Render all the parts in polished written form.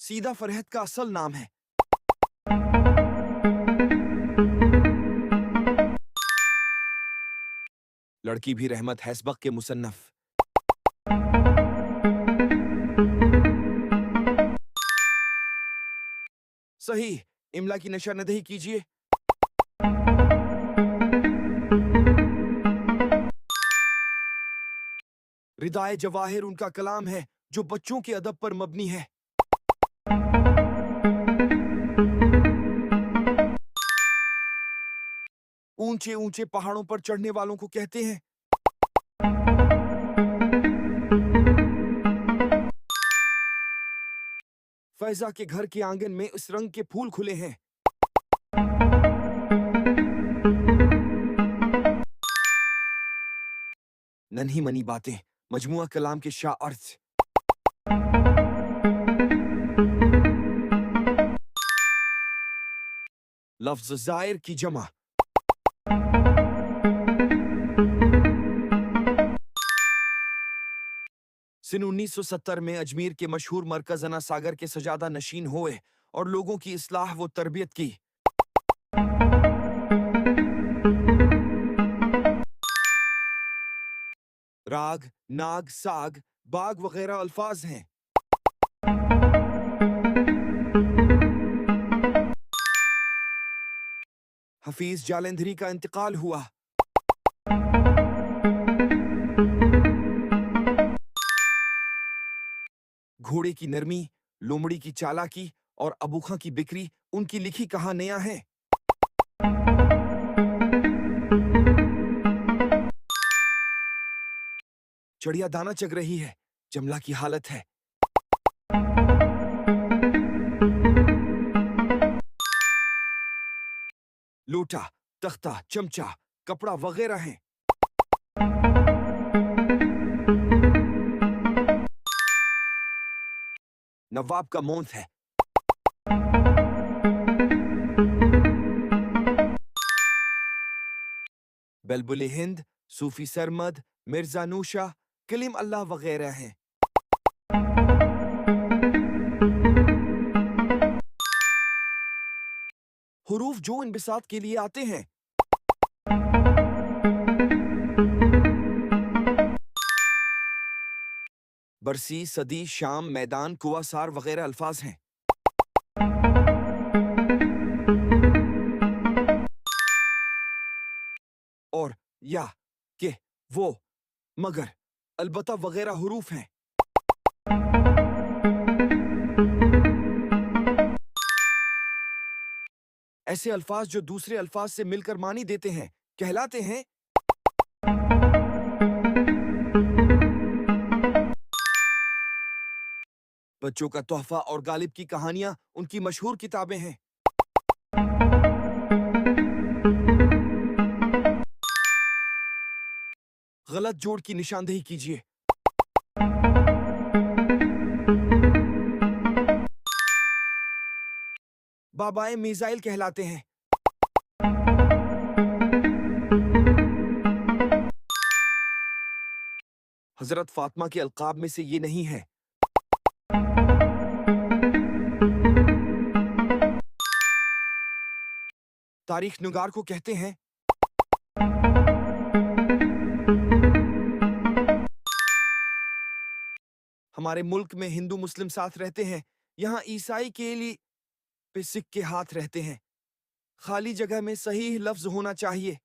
सीदा फरहत का असल नाम है। लड़की भी रहमत हैसबक के मुसन्नफ। सही। इमला की निशानदेही कीजिए। रिदाए जवाहिर उनका कलाम है जो बच्चों के अदब पर मबनी है। ऊंचे ऊंचे पहाड़ों पर चढ़ने वालों को कहते हैं। फैजा के घर के आंगन में इस रंग के फूल खुले हैं। नन्ही मनी बातें, मजमुआ कलाम के शाह अर्थ। लफ्ज जायर की जमा। सन 1970 में अजमेर के मशहूर मरकज अना सागर के सजादा नशीन हुए और लोगों की इस्लाह व तरबियत की। राग, नाग, साग, बाग वगैरह अल्फाज हैं। हफीज जालंधरी का इंतकाल हुआ। घोड़े की नरमी, लोमड़ी की चालाकी और अबूखा की बिक्री उनकी लिखी कहानियां हैं। चिड़िया दाना चग रही है, जमला की हालत है। लोटा, तख्ता, चमचा, कपड़ा वगैरह हैं। नवाब का मौत है। बलबुल हिंद, सूफी सरमद, मिर्जा नूशा, कलीम अल्लाह वगैरह हैं। हुरूफ जो इनबिसात के लिए आते हैं। बरसी, सदी, शाम, मैदान, कुआसार वगैरह अल्फाज हैं। और, या, के, वो, मगर, अलबत्ता वगैरह हुरूफ हैं। ऐसे अल्फाज जो दूसरे अल्फाज से मिलकर मानी देते हैं कहलाते हैं। बच्चों का तोहफा और गालिब की कहानियां उनकी मशहूर किताबें हैं। गलत जोड़ की निशानदेही कीजिए। बाबाए मीज़ाइल कहलाते हैं। हजरत फातिमा के अलकाब में से ये नहीं है। तारीख निगार को कहते हैं। हमारे मुल्क में हिंदू मुस्लिम साथ रहते हैं, यहाँ ईसाई के लिए पे सिख के हाथ रहते हैं। खाली जगह में सही लफ्ज होना चाहिए।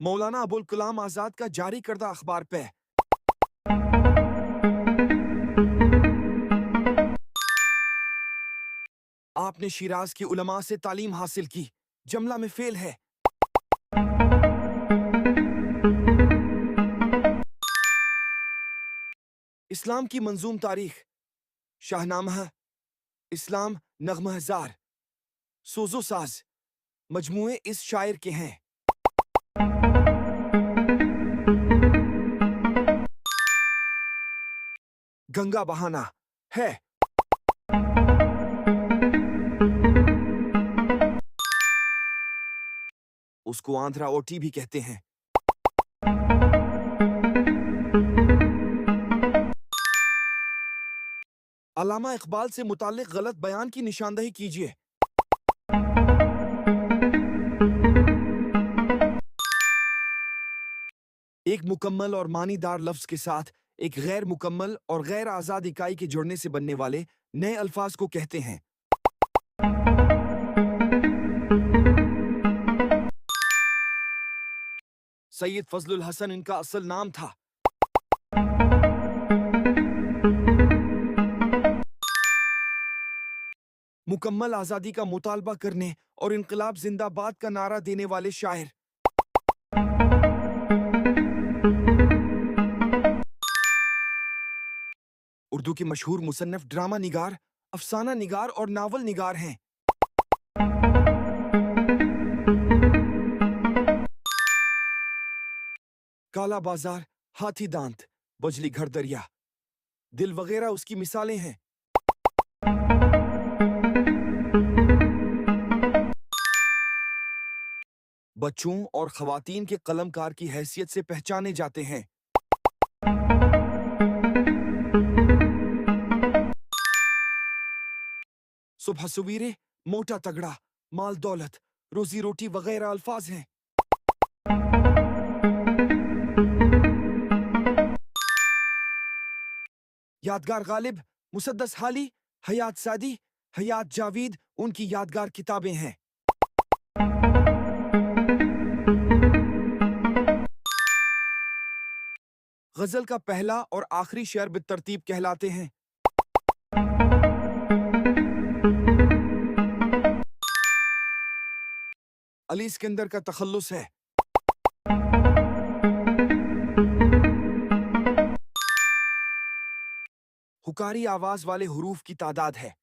मौलाना अबुल कलाम आजाद का जारी करदा अखबार पे आपने शिराज की उलमा से तालीम हासिल की, जमला में फेल है। इस्लाम की मंजूम तारीख, शाहनामा इस्लाम, नगमा हजार, सोजो साज मजमुए इस शायर के हैं। गंगा बहाना है। उसको आंध्रा ओटी भी कहते हैं। अल्लामा इकबाल से मुताल्लिक गलत बयान की निशानदही कीजिए। एक मुकम्मल और मानीदार लफ्ज के साथ एक गैर मुकम्मल और गैर आज़ाद इकाई के जुड़ने से बनने वाले नए अल्फाज को कहते हैं। सैयद फजलुल हसन इनका असल नाम था। मुकम्मल आज़ादी का मुतालबा करने और इनकलाब जिंदाबाद का नारा देने वाले शायर। उर्दू के मशहूर मुसन्नफ, ड्रामा निगार, अफसाना निगार और नावल निगार हैं। काला बाजार, हाथी दांत, बजली घर दरिया, दिल वगैरह उसकी मिसालें हैं। बच्चों और खवातीन के कलमकार की हैसियत से पहचाने जाते हैं। सुबह सवेरे, मोटा तगड़ा, माल दौलत, रोजी रोटी वगैरह अल्फाज हैं। यादगार गालिब, मुसद्दस हाली, हयात सादी, हयात जावीद उनकी यादगार किताबें हैं। गजल का पहला और आखिरी शेर बितरतीब कहलाते हैं। अली सिकंदर का तखल्लुस है। हुकारी आवाज वाले हुरूफ की तादाद है।